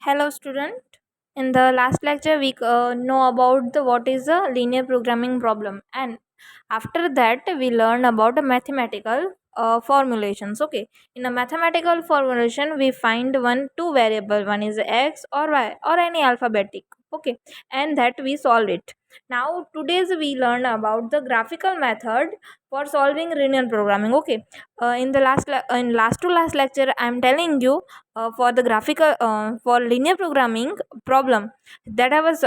Hello, student. In the last lecture, we know about what is a linear programming problem, and after that, we learn about the mathematical formulations. Okay, in a mathematical formulation, we find two variable. One is x or y or any alphabetic. Okay, and that we solve it. Now, today's we learn about the graphical method for solving linear programming. Okay, in the last to last lecture, I am telling you for the graphical for linear programming problem that I was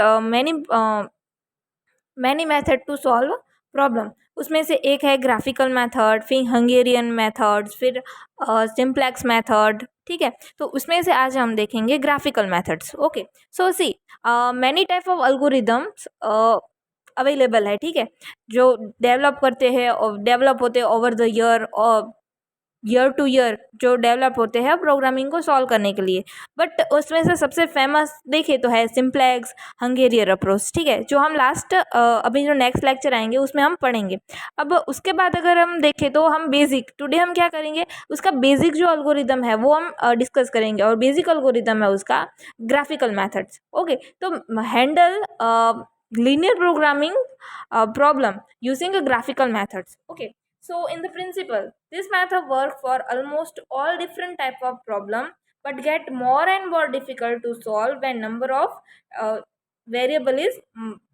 many method to solve problem. उसमें से एक है graphical method, फिर Hungarian methods, फिर simplex method. ठीक है, तो उसमें से आज हम देखेंगे graphical methods. Okay, so see many type of algorithms available है. ठीक है, जो डेवलप होते हैं ओवर द ईयर और ईयर टू ईयर, जो डेवलप होते हैं प्रोग्रामिंग को सॉल्व करने के लिए. बट उसमें से सबसे फेमस देखे तो है सिंप्लेक्स, हंगेरियन अप्रोच. ठीक है, जो हम लास्ट अभी जो नेक्स्ट लेक्चर आएंगे उसमें हम पढ़ेंगे. अब उसके बाद अगर हम देखें तो हम बेसिक टुडे हम क्या करेंगे, उसका बेसिक जो अल्गोरिदम है वो हम डिस्कस करेंगे. और बेसिक अल्गोरिदम है उसका ग्राफिकल मैथड्स. ओके, तो handle linear programming problem using a graphical methods. Okay, so in the principle, this method work for almost all different type of problem, but get more and more difficult to solve when number of variable is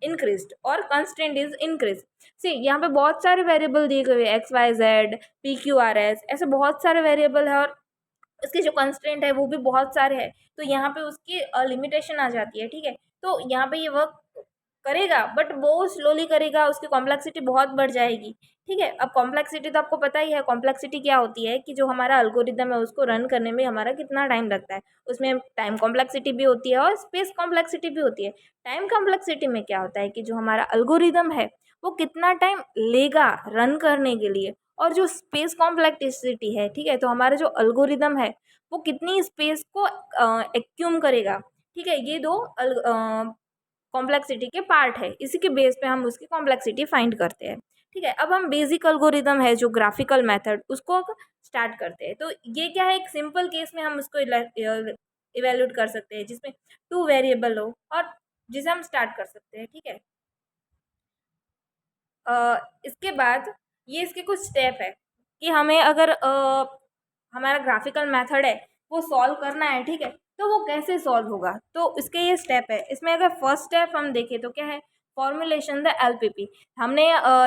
increased और constant is increase. See यहाँ पे बहुत सारे variable दिए गए हैं, X Y Z P Q R S, ऐसे बहुत सारे वेरिएबल है और इसके जो कंस्टेंट है वो भी बहुत सारे हैं. तो यहाँ पे उसकी लिमिटेशन आ जाती है. ठीक है, तो यहाँ पे ये वर्क करेगा बट बहुत स्लोली करेगा, उसकी कॉम्प्लेक्सिटी बहुत बढ़ जाएगी. ठीक है, अब कॉम्प्लेक्सिटी तो आपको पता ही है. कॉम्प्लेक्सिटी क्या होती है कि जो हमारा अल्गोरिदम है उसको रन करने में हमारा कितना टाइम लगता है, उसमें टाइम कॉम्प्लेक्सिटी भी होती है और स्पेस कॉम्प्लेक्सिटी भी होती है. टाइम कॉम्प्लेक्सिटी में क्या होता है कि जो हमारा अल्गोरिदम है वो कितना टाइम लेगा रन करने के लिए, और जो स्पेस कॉम्प्लेक्सिटी है, ठीक है, तो हमारा जो अल्गोरिदम है वो कितनी स्पेस को एक्यूम करेगा. ठीक है, ये दो कॉम्प्लेक्सिटी के पार्ट है, इसी के बेस पे हम उसकी कॉम्प्लेक्सिटी फाइंड करते हैं. ठीक है, अब हम बेसिक अल्गोरिदम है जो ग्राफिकल मेथड उसको स्टार्ट करते हैं. तो ये क्या है, एक सिंपल केस में हम उसको इवेल्यूट कर सकते हैं जिसमें टू वेरिएबल हो और जिसे हम स्टार्ट कर सकते हैं. ठीक है, इसके बाद ये इसके कुछ स्टेप है कि हमें अगर हमारा ग्राफिकल मेथड है वो सॉल्व करना है. ठीक है, तो वो कैसे सॉल्व होगा, तो इसके ये स्टेप है. इसमें अगर फर्स्ट स्टेप हम देखें तो क्या है, फॉर्मुलेशन द एलपीपी. हमने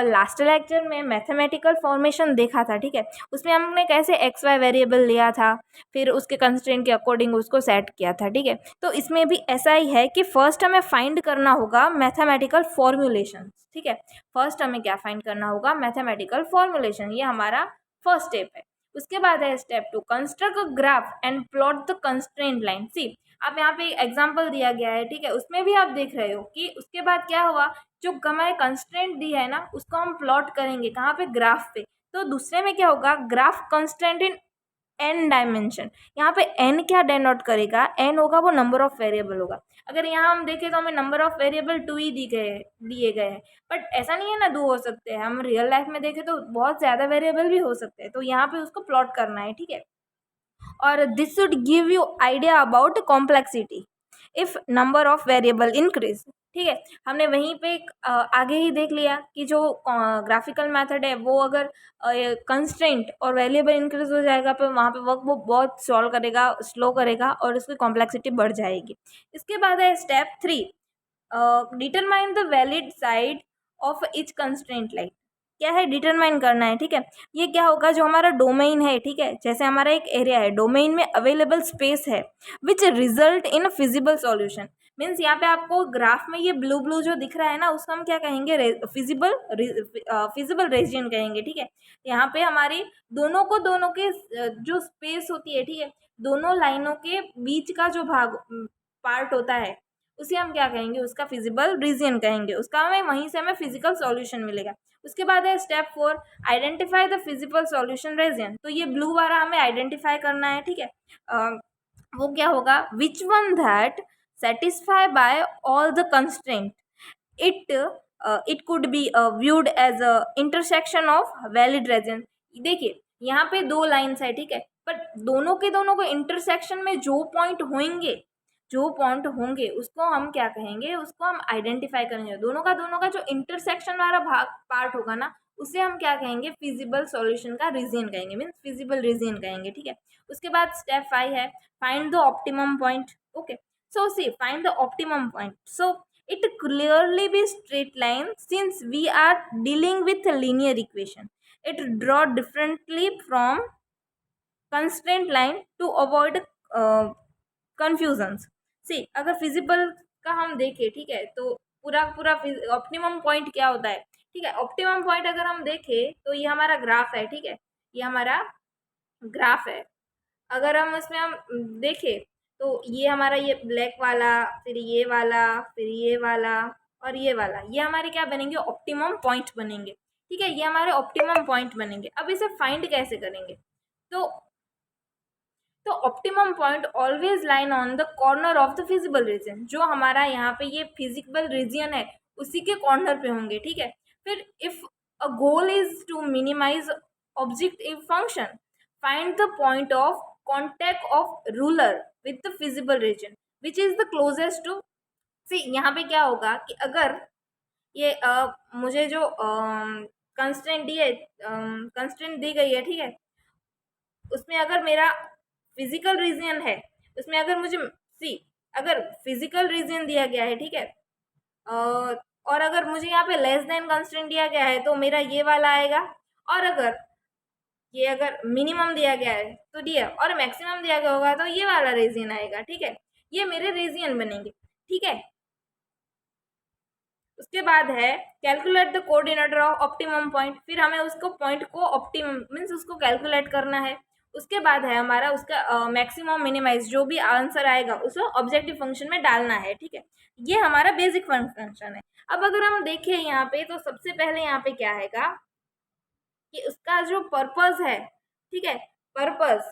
लास्ट लेक्चर में मैथमेटिकल फॉर्मेशन देखा था. ठीक है, उसमें हमने कैसे एक्स वाई वेरिएबल लिया था, फिर उसके कंस्ट्रेंट के अकॉर्डिंग उसको सेट किया था. ठीक है, तो इसमें भी ऐसा ही है कि फर्स्ट हमें फाइंड करना होगा मैथमेटिकल फॉर्मुलेशन. ठीक है, फर्स्ट हमें क्या फाइंड करना होगा, मैथमेटिकल फॉर्मुलेशन. ये हमारा फर्स्ट स्टेप है. उसके बाद है step two, construct a graph and plot the constraint line. See अब यहाँ पे एग्जांपल दिया गया है. ठीक है, उसमें भी आप देख रहे हो कि उसके बाद क्या हुआ, जो हमारे कंस्ट्रेंट दी है ना उसको हम प्लॉट करेंगे कहाँ पे, ग्राफ पे. तो दूसरे में क्या होगा, graph constraint in an dimension. यहाँ पे एन क्या डेनोट करेगा, एन होगा वो नंबर ऑफ वेरिएबल होगा. अगर यहाँ हम देखें तो हमें नंबर ऑफ वेरिएबल टू ही दिए गए हैं. बट ऐसा नहीं है ना, दो हो सकते हैं. हम रियल लाइफ में देखें तो बहुत ज़्यादा वेरिएबल भी हो सकते हैं. तो यहाँ पे उसको प्लॉट करना है. ठीक है, और this should give you idea about complexity if number of variable increase. ठीक है, हमने वहीं पे आगे ही देख लिया कि जो ग्राफिकल मेथड है वो अगर कंस्ट्रेंट और वेरिएबल इंक्रीज हो जाएगा तो वहाँ पे वर्क वो बहुत सॉल्व करेगा, स्लो करेगा और उसकी कॉम्प्लेक्सिटी बढ़ जाएगी. इसके बाद है step 3, determine the valid side of each constraint line. क्या है, डिटरमाइन करना है. ठीक है, ये क्या होगा, जो हमारा डोमेन है, ठीक है, जैसे हमारा एक एरिया है, डोमेन में अवेलेबल स्पेस है which result in feasible solution. Means यहाँ पे आपको ग्राफ में ये ब्लू ब्लू जो दिख रहा है ना उसको हम क्या कहेंगे, फिजिबल रीजन कहेंगे. ठीक है, यहाँ पे हमारी दोनों के जो स्पेस होती है, ठीक है, दोनों लाइनों के बीच का जो भाग पार्ट होता है उसे हम क्या कहेंगे, उसका फिजिबल रीजन कहेंगे. उसका हमें वहीं से हमें फिजिकल सॉल्यूशन मिलेगा. उसके बाद है step 4, identify the physical solution region. तो ये ब्लू वाला हमें आइडेंटिफाई करना है. ठीक है, वो क्या होगा, which one that satisfy by all the constraint. It could be viewed as a intersection of valid region. देखिए यहाँ पे दो लाइन्स है. ठीक है, बट दोनों के इंटरसेक्शन में जो पॉइंट होंगे, जो पॉइंट होंगे उसको हम क्या कहेंगे, उसको हम आइडेंटिफाई करेंगे। दोनों का जो इंटरसेक्शन वाला भाग पार्ट होगा ना, उसे हम क्या कहेंगे, फिजिबल सॉल्यूशन का रीजन कहेंगे, मीन्स फिजिबल रीजन कहेंगे, ठीक है। उसके बाद स्टेप 5 है find the optimum point. Okay, so see find the optimum point, so it clearly be straight line since we are dealing with a linear equation. It draw differently from constraint line to avoid confusions. See अगर feasible का हम देखें, ठीक है, तो पूरा पूरा optimum point क्या होता है, ठीक है। ऑप्टिमम पॉइंट अगर हम देखें तो ये हमारा ग्राफ है, ठीक है, ये हमारा ग्राफ है। अगर हम उसमें हम देखें तो ये हमारा ये ब्लैक वाला, फिर ये वाला, फिर ये वाला और ये वाला, ये हमारे क्या बनेंगे, ऑप्टिमम पॉइंट बनेंगे, ठीक है। ये हमारे ऑप्टिमम पॉइंट बनेंगे। अब इसे फाइंड कैसे करेंगे, तो optimum point always line on the corner of the feasible reason. जो हमारा यहाँ पे ये फिजिबल रीजन है उसी के कॉर्नर पे होंगे, ठीक है। फिर if a goal is to minimize objective function, find the point of contact of ruler with the feasible region which is the closest to. See यहाँ पे क्या होगा कि अगर ये मुझे जो कंस्ट्रेंट दी है, कंस्ट्रेंट दी गई है, ठीक है, उसमें अगर मेरा फिजिकल रीजन है, उसमें अगर मुझे सी अगर फिजिकल रीजन दिया गया है, ठीक है, और अगर मुझे यहाँ पे लेस देन कंस्टेंट दिया गया है तो मेरा ये वाला आएगा, और अगर मिनिमम दिया गया है तो दिया, और मैक्सिमम दिया गया होगा तो ये वाला रीजन आएगा, ठीक है। ये मेरे रीजन बनेंगे, ठीक है। उसके बाद है calculate the coordinator of optimum point. फिर हमें उसको पॉइंट को ऑप्टिमम मीन्स उसको कैलकुलेट करना है। उसके बाद है हमारा उसका मैक्सिमम मिनिमाइज, जो भी आंसर आएगा उसको ऑब्जेक्टिव फंक्शन में डालना है, ठीक है। ये हमारा बेसिक फंक्शन है। अब अगर हम देखें यहाँ पे तो सबसे पहले यहाँ पे क्या आएगा कि उसका जो पर्पस है, ठीक है, पर्पस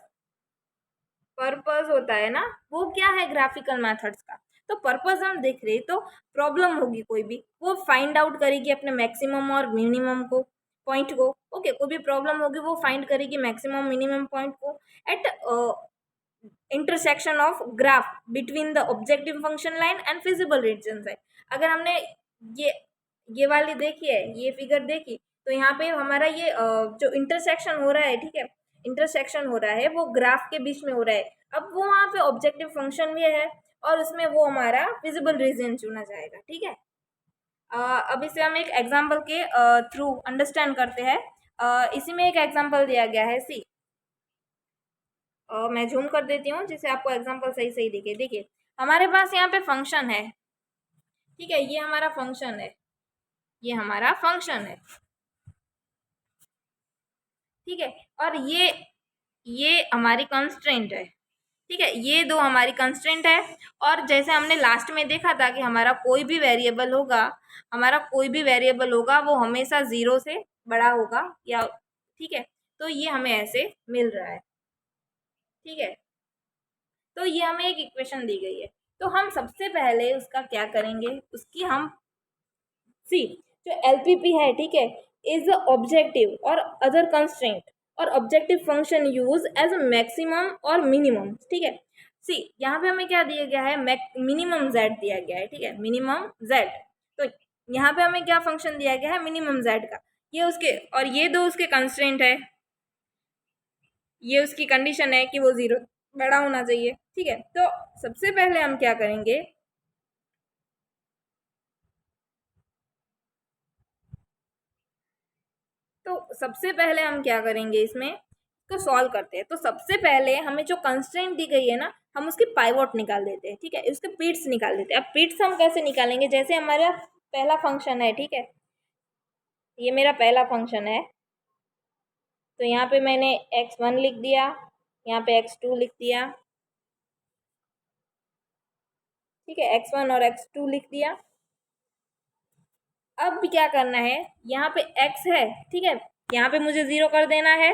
होता है ना, वो क्या है ग्राफिकल मेथड्स का। तो पर्पस हम देख रहे तो प्रॉब्लम होगी कोई भी, वो फाइंड आउट करेगी अपने मैक्सिमम और मिनिमम को पॉइंट को। ओके, कोई भी प्रॉब्लम होगी वो फाइंड करेगी मैक्सिमम मिनिमम पॉइंट को at intersection of graph between the objective function line and feasible region है। अगर हमने ये वाली देखी है, ये फिगर देखी, तो यहाँ पे हमारा ये जो इंटरसेक्शन हो रहा है, ठीक है, इंटरसेक्शन हो रहा है वो ग्राफ के बीच में हो रहा है। अब वो वहाँ पे ऑब्जेक्टिव फंक्शन भी है और उसमें वो हमारा फिजिबल रीजन चुना जाएगा, ठीक है। अब इसे हम एक एग्जाम्पल के थ्रू अंडरस्टैंड करते हैं। इसी में एक एग्जाम्पल दिया गया है, सी मैं जूम कर देती हूँ जिससे आपको एग्जाम्पल सही सही दिखे। देखिए हमारे पास यहाँ पे फंक्शन है, ठीक है, ये हमारा फंक्शन है, ये हमारा फंक्शन है, ठीक है, और ये हमारी कंस्ट्रेंट है, ठीक है, ये दो हमारी कंस्ट्रेंट है। और जैसे हमने लास्ट में देखा था कि हमारा कोई भी वेरिएबल होगा वो हमेशा 0 से बड़ा होगा, या ठीक है, तो ये हमें ऐसे मिल रहा है, ठीक है। तो ये हमें एक इक्वेशन दी गई है, तो हम सबसे पहले उसका क्या करेंगे, उसकी हम सी जो एलपीपी है, ठीक है, इज ऑब्जेक्टिव और अदर कंस्ट्रेंट और objective function use as maximum और मिनिमम, ठीक है। सी यहाँ पे हमें क्या दिया गया है, मिनिमम जेड दिया गया है, ठीक है, मिनिमम जेड। तो यहाँ पे हमें क्या फंक्शन दिया गया है, मिनिमम जेड का, ये उसके और ये दो उसके कंस्ट्रेंट है, ये उसकी कंडीशन है कि वो 0 बड़ा होना चाहिए, ठीक है। तो सबसे पहले हम क्या करेंगे, इसमें तो सॉल्व करते हैं। तो सबसे पहले हमें जो कंस्ट्रेंट दी गई है ना, हम उसकी पाइवोट निकाल देते हैं, ठीक है, उसके पीट्स निकाल देते हैं। अब पीट्स हम कैसे निकालेंगे, जैसे हमारा पहला फंक्शन है, ठीक है, ये मेरा पहला फंक्शन है, तो यहाँ पे मैंने x1 लिख दिया, यहाँ पे x2 लिख दिया, ठीक है, x1 और x2 लिख दिया। अब क्या करना है, यहाँ पे x है, ठीक है, यहाँ पे मुझे 0 कर देना है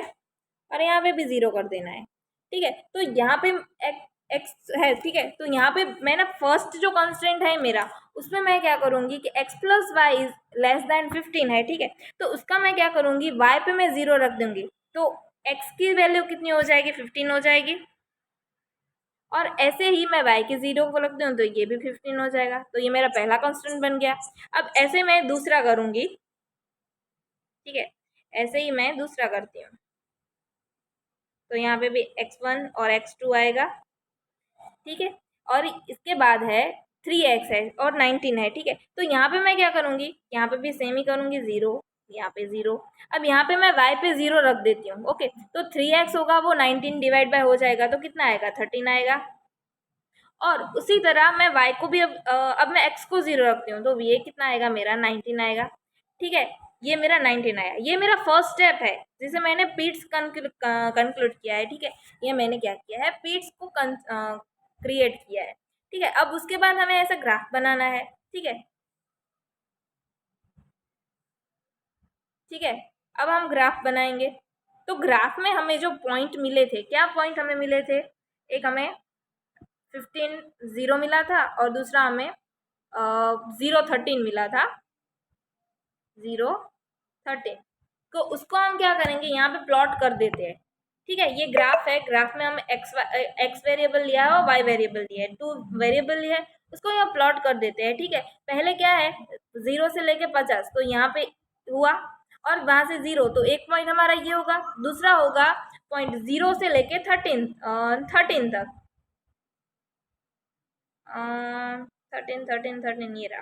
और यहाँ पे भी 0 कर देना है, ठीक है। तो यहाँ पे x है, ठीक है, तो यहाँ पे मैं ना फर्स्ट जो कंस्ट्रेंट है मेरा, उसमें मैं क्या करूँगी कि x + y is less than 15 है, ठीक है, तो उसका मैं क्या करूँगी, y पे मैं 0 रख दूँगी, तो x की वैल्यू कितनी हो जाएगी, 15 हो जाएगी। और ऐसे ही मैं y के 0 को रख दूँ तो ये भी 15 हो जाएगा, तो ये मेरा पहला कांस्टेंट बन गया। अब ऐसे मैं दूसरा करूँगी, ठीक है, ऐसे ही मैं दूसरा करती हूँ। तो यहाँ पे भी x1 और x2 आएगा, ठीक है, और इसके बाद है 3x है और 19 है, ठीक है। तो यहाँ पे मैं क्या करूँगी, यहाँ पे भी सेम ही करूँगी, 0, यहाँ पे 0। अब यहाँ पे मैं y पे 0 रख देती हूँ, ओके। तो 3x होगा वो 19 डिवाइड बाय हो जाएगा, तो कितना आएगा, 13 आएगा। और उसी तरह मैं y को भी अब मैं x को 0 रखती हूँ, तो ये कितना आएगा मेरा, 19 आएगा, ठीक है। ये मेरा 19 आया, ये मेरा फर्स्ट स्टेप है जिसे मैंने पीट्स कंक्लूड किया है, ठीक है। ये मैंने क्या किया है, पीट्स को क्रिएट किया है, ठीक है। अब उसके बाद हमें ऐसा ग्राफ बनाना है, ठीक है, ठीक है। अब हम ग्राफ बनाएंगे। तो ग्राफ में हमें जो पॉइंट मिले थे, क्या पॉइंट हमें मिले थे, एक हमें 15 0 मिला था और दूसरा हमें 0 13 मिला था, 0 13। तो उसको हम क्या करेंगे, यहाँ पे प्लॉट कर देते हैं, ठीक है। ये ग्राफ है, ग्राफ में हम एक्स वेरिएबल लिया है और वाई वेरिएबल लिया है, टू वेरिएबल लिया है, उसको यहाँ प्लॉट कर देते हैं, ठीक है। पहले क्या है, 0 से लेके 50, तो यहाँ पे हुआ, और वहां से 0, तो एक पॉइंट हमारा ये होगा, दूसरा होगा पॉइंट 0 से लेके 13 तक, 13 ये रहा,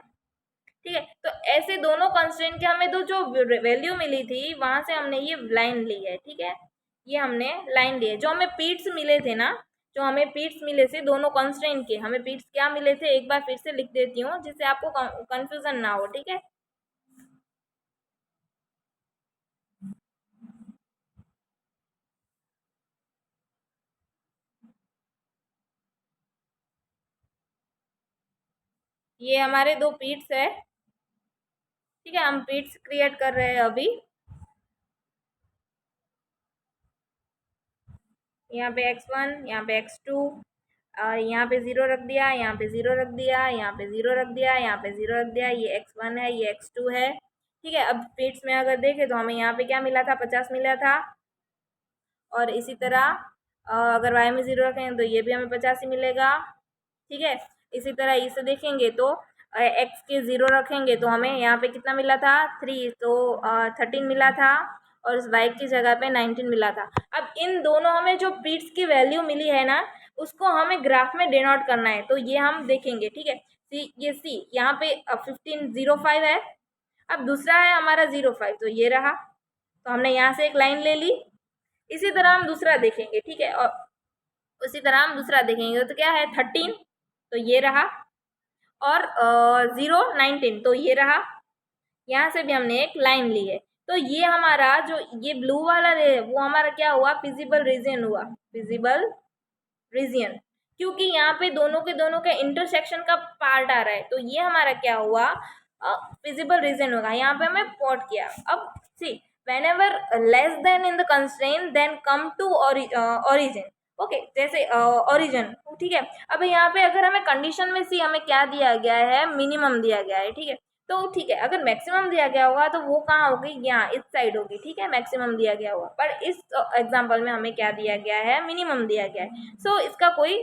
ठीक है। तो ऐसे दोनों कंस्ट्रेंट के हमें दो जो वैल्यू मिली थी वहां से हमने ये लाइन ली है, ठीक है। ये हमने लाइन ली है, जो हमें पीट्स मिले थे ना, जो हमें पीट्स मिले थे दोनों कंस्ट्रेंट के, हमें पीट्स क्या मिले थे, एक बार फिर से लिख देती हूँ जिससे आपको कंफ्यूजन ना हो, ठीक है। ये हमारे दो पीट्स है, ठीक है, हम पीट्स क्रिएट कर रहे हैं अभी। यहाँ पे x1, यहाँ पे x2, यहाँ पे 0 रख दिया, यहाँ पे 0 रख दिया, यहाँ पे 0 रख दिया, यहाँ पे 0 रख दिया, ये x1 है, ये x2 है, ठीक है। अब पीट्स में अगर देखें तो हमें यहाँ पे क्या मिला था, 50 मिला था, और इसी तरह अगर y में 0 रखें तो ये भी हमें 50 ही मिलेगा, ठीक है। इसी तरह इसे देखेंगे तो x के 0 रखेंगे तो हमें यहाँ पे कितना मिला था, 3, तो 13 मिला था, और इस y की जगह पे 19 मिला था। अब इन दोनों हमें जो पीट्स की वैल्यू मिली है ना, उसको हमें ग्राफ में डिनोट करना है, तो ये हम देखेंगे, ठीक है। सी, ये सी यहाँ पे 1505 है, अब दूसरा है हमारा 05, तो ये रहा, तो हमने यहाँ से एक लाइन ले ली। इसी तरह हम दूसरा देखेंगे, ठीक है, और उसी तरह हम दूसरा देखेंगे, तो क्या है, 13, तो ये रहा, और 0 19, तो ये रहा। यहाँ से भी हमने एक लाइन ली है, तो ये हमारा जो ये ब्लू वाला है वो हमारा क्या हुआ, फिजिबल रीजन हुआ, फिजिबल रीजन, क्योंकि यहाँ पे दोनों के दोनों के इंटरसेक्शन का पार्ट आ रहा है, तो ये हमारा क्या हुआ, फिजिबल रीजन होगा। यहाँ पे हमें प्लॉट किया। अब सी, whenever less than in the constraint then come to origin, okay, जैसे ओरिजिन, ठीक है। अब यहाँ पे अगर हमें कंडीशन में सी हमें क्या दिया गया है, मिनिमम दिया गया है, ठीक है। तो ठीक है, अगर मैक्सिमम दिया गया होगा तो वो कहाँ होगी, यहाँ इस साइड होगी, ठीक है, मैक्सिमम दिया गया होगा, पर इस एग्जांपल में हमें क्या दिया गया है, मिनिमम दिया गया है, सो इसका कोई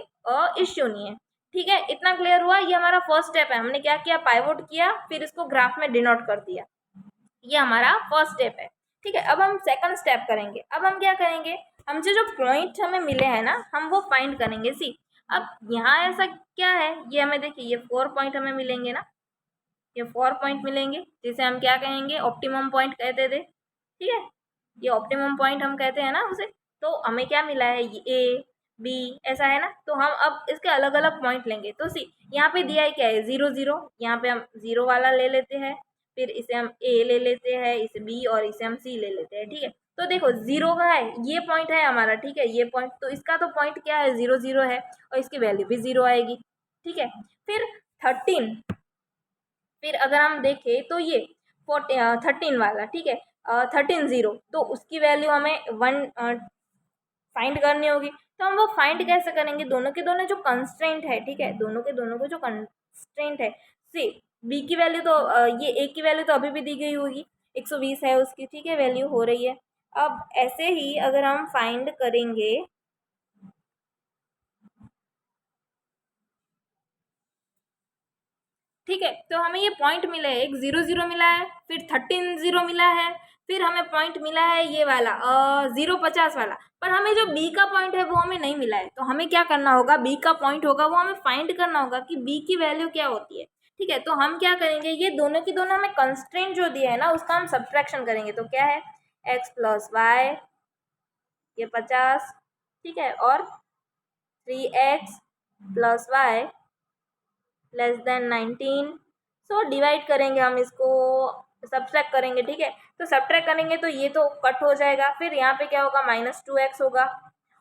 इश्यू नहीं है, ठीक है। इतना क्लियर हुआ, ये हमारा फर्स्ट स्टेप है, हमने क्या किया, पाइवोट किया, फिर इसको ग्राफ में डिनोट कर दिया, ये हमारा फर्स्ट स्टेप है, ठीक है। अब हम सेकंड स्टेप करेंगे। अब हम क्या करेंगे, हमसे जो पॉइंट हमें मिले हैं ना, हम वो फाइंड करेंगे। सी, अब यहाँ ऐसा क्या है, ये हमें देखिए, ये 4 पॉइंट हमें मिलेंगे ना, ये 4 पॉइंट मिलेंगे, जिसे हम क्या कहेंगे, ऑप्टिमम पॉइंट कहते थे, ठीक है। ये ऑप्टिमम पॉइंट हम कहते हैं ना उसे। तो हमें क्या मिला है, ये ए बी ऐसा है ना, तो हम अब इसके अलग अलग पॉइंट लेंगे। तो सी, यहाँ पे दिया है क्या है, 0 0, यहाँ पे हम 0 वाला ले लेते हैं, फिर इसे हम ए ले लेते हैं, इसे बी, और इसे हम सी ले लेते हैं, ठीक है। तो देखो 0 का है, ये पॉइंट है हमारा, ठीक है, ये पॉइंट, तो इसका तो पॉइंट क्या है, 0 0 है, और इसकी वैल्यू भी 0 आएगी, ठीक है। फिर 13, फिर अगर हम देखें तो ये 13 वाला, ठीक है, 13 0, तो उसकी वैल्यू हमें 1 फाइंड करनी होगी। तो हम वो फाइंड कैसे करेंगे, दोनों के दोनों जो कंस्ट्रेंट है, ठीक है, दोनों के दोनों को जो कंस्ट्रेंट है, सी बी की वैल्यू तो ये ए की वैल्यू तो अभी भी दी गई होगी, 120 है उसकी, ठीक है, वैल्यू हो रही है। अब ऐसे ही अगर हम फाइंड करेंगे ठीक है। तो हमें ये पॉइंट मिला है, एक 0 0 मिला है, फिर 13 0 मिला है, फिर हमें पॉइंट मिला है ये वाला 0 50 वाला, पर हमें जो बी का पॉइंट है वो हमें नहीं मिला है। तो हमें क्या करना होगा, बी का पॉइंट होगा वो हमें फाइंड करना होगा कि बी की वैल्यू क्या होती है। ठीक है, तो हम क्या करेंगे, ये दोनों की दोनों हमें कंस्ट्रेंट जो दिया है ना उसका हम सब्ट्रैक्शन करेंगे। तो क्या है, x प्लस वाई, ये 50, ठीक है, और 3x plus Y less than 19। So divide करेंगे हम इसको, सब्ट्रैक्ट करेंगे। ठीक है, तो सब्ट्रैक्ट करेंगे तो ये तो कट हो जाएगा, फिर यहाँ पे क्या होगा, -2x होगा,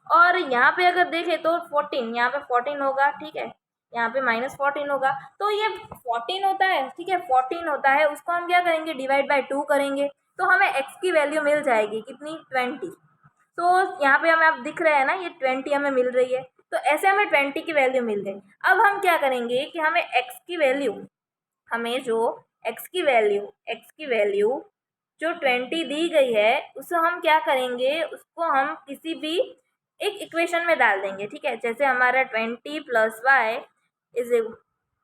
और यहाँ पे अगर देखें तो 14, यहाँ पे 14 होगा। ठीक है, यहाँ पे -14 होगा, तो ये 14 होता है। ठीक है, 14 होता है, उसको हम क्या करेंगे, डिवाइड बाई 2 करेंगे, तो हमें x की वैल्यू मिल जाएगी कितनी, 20। तो यहाँ पे हमें अब दिख रहा है ना, ये 20 हमें मिल रही है। तो ऐसे हमें 20 की वैल्यू मिल गई। अब हम क्या करेंगे कि हमें x की वैल्यू, हमें जो x की वैल्यू जो 20 दी गई है उसे हम क्या करेंगे, उसको हम किसी भी एक इक्वेशन में डाल देंगे। ठीक है, जैसे हमारा 20 प्लस वाई इज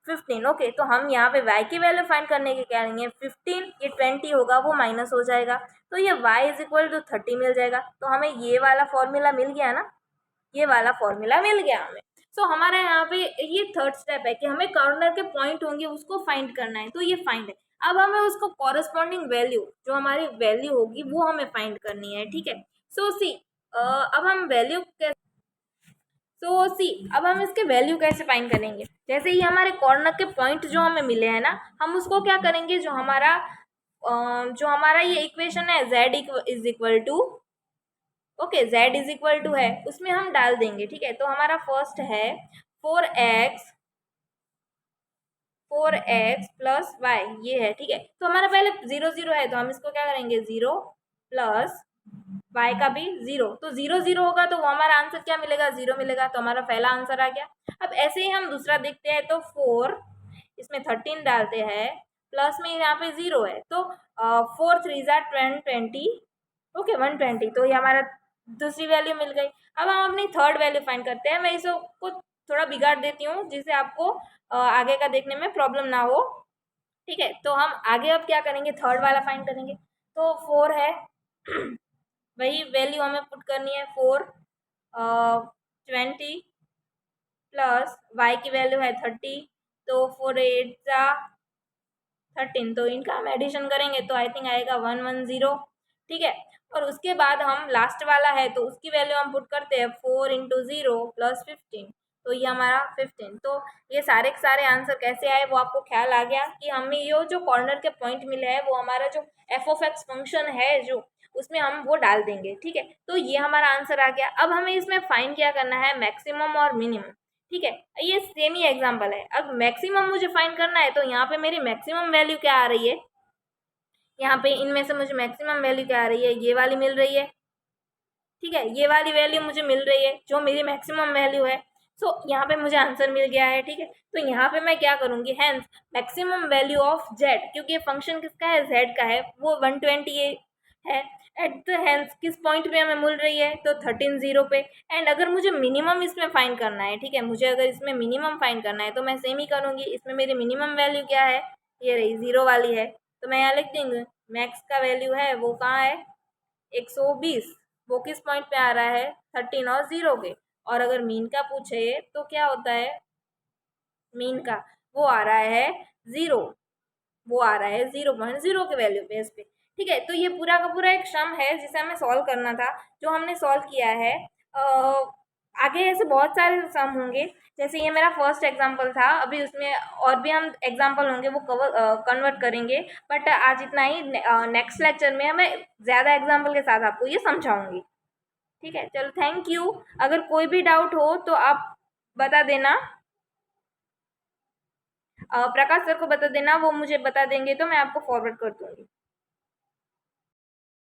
15। ओके, तो हम यहाँ पे y की वैल्यू फाइंड करने के क्या करेंगे, 15, ये 20 होगा वो माइनस हो जाएगा, तो ये y इज इक्वल टू 30 मिल जाएगा। तो हमें ये वाला फॉर्मूला मिल गया ना, ये वाला फॉर्मूला मिल गया हमें। सो हमारा यहाँ पे ये थर्ड स्टेप है कि हमें कॉर्नर के पॉइंट होंगे उसको फाइंड करना है, तो ये फाइंड है। अब हमें उसको कॉरेस्पॉन्डिंग वैल्यू, जो हमारी वैल्यू होगी वो हमें फाइंड करनी है। ठीक है, सो सी अब हम वैल्यू अब हम इसके वैल्यू कैसे फाइंड करेंगे। जैसे ही हमारे कॉर्नर के पॉइंट जो हमें मिले हैं ना, हम उसको क्या करेंगे, जो हमारा ये इक्वेशन है z is equal to, okay, z is equal to है, उसमें हम डाल देंगे। ठीक है, तो हमारा फर्स्ट है 4x प्लस वाई, ये है। ठीक है, तो हमारा पहले 0 0 है, तो हम इसको क्या करेंगे, 0 प्लस y का भी 0, तो 0 0 होगा तो वो हमारा आंसर क्या मिलेगा, 0 मिलेगा, तो हमारा पहला आंसर आ गया। अब ऐसे ही हम दूसरा देखते हैं, तो 4 इसमें 13 डालते हैं, प्लस में यहाँ पे 0 है, तो 4 3 20, ओके 120, तो ये हमारा दूसरी वैल्यू मिल गई। अब हम अपनी थर्ड वैल्यू फाइंड करते हैं। मैं इसको थोड़ा बिगाड़ देती हूँ जिससे आपको आगे का देखने में प्रॉब्लम ना हो। ठीक है, तो हम आगे अब क्या करेंगे, थर्ड वाला फाइंड करेंगे। तो 4 है वही वैल्यू हमें पुट करनी है, 4 20 प्लस y की वैल्यू है 30, तो 4 8 जा 13, तो इनका हम एडिशन करेंगे तो आई थिंक आएगा 110। ठीक है, और उसके बाद हम लास्ट वाला है तो उसकी वैल्यू हम पुट करते हैं 4 इंटू 0 प्लस 15, तो ये हमारा 15। तो ये सारे के सारे आंसर कैसे आए वो आपको ख्याल आ गया कि हमें ये जो कॉर्नर के पॉइंट मिले हैं वो हमारा जो एफ ऑफ एक्स फंक्शन है जो उसमें हम वो डाल देंगे। ठीक है, तो ये हमारा आंसर आ गया। अब हमें इसमें फाइंड क्या करना है, मैक्सिमम और मिनिमम। ठीक है, ये सेम ही एग्जांपल है। अब मैक्सिमम मुझे फाइंड करना है, तो यहाँ पे मेरी मैक्सिमम वैल्यू क्या आ रही है, यहाँ पे इनमें से मुझे मैक्सिमम वैल्यू क्या आ रही है, ये वाली मिल रही है। ठीक है, ये वाली वैल्यू मुझे मिल रही है जो मेरी मैक्सिमम वैल्यू है। सो यहाँ पे मुझे आंसर मिल गया है। ठीक है, तो यहाँ पे मैं क्या करूँगी, hence maximum value of Z, क्योंकि ये फंक्शन किसका है, जेड का है, वो 120 है। एट द हैंस किस पॉइंट पे हमें मिल रही है, तो 13 0 पे। एंड अगर मुझे मिनिमम इसमें फाइंड करना है, ठीक है, मुझे अगर इसमें मिनिमम फाइंड करना है तो मैं सेम ही करूँगी। इसमें मेरी मिनिमम वैल्यू क्या है, ये रही 0 वाली है, तो मैं यहाँ लिख दूँगी मैक्स का वैल्यू है वो कहाँ है, 120, वो किस पॉइंट पे आ रहा है, 13 और 0 के। और अगर मीन का पूछे तो क्या होता है, मीन का वो आ रहा है 0, वो आ रहा है 0.0 के वैल्यू बेस पे। ठीक है, तो ये पूरा का पूरा एक सम है जिसे हमें सॉल्व करना था, जो हमने सॉल्व किया है। आगे ऐसे बहुत सारे सम होंगे, जैसे ये मेरा फर्स्ट एग्जांपल था, अभी उसमें और भी हम एग्जांपल होंगे वो कन्वर्ट करेंगे। बट आज इतना ही, नेक्स्ट लेक्चर में मैं ज़्यादा एग्जांपल के साथ आपको ये समझाऊंगी। ठीक है, चलो थैंक यू। अगर कोई भी डाउट हो तो आप बता देना, प्रकाश सर को बता देना, वो मुझे बता देंगे तो मैं आपको फॉरवर्ड कर दूँगी।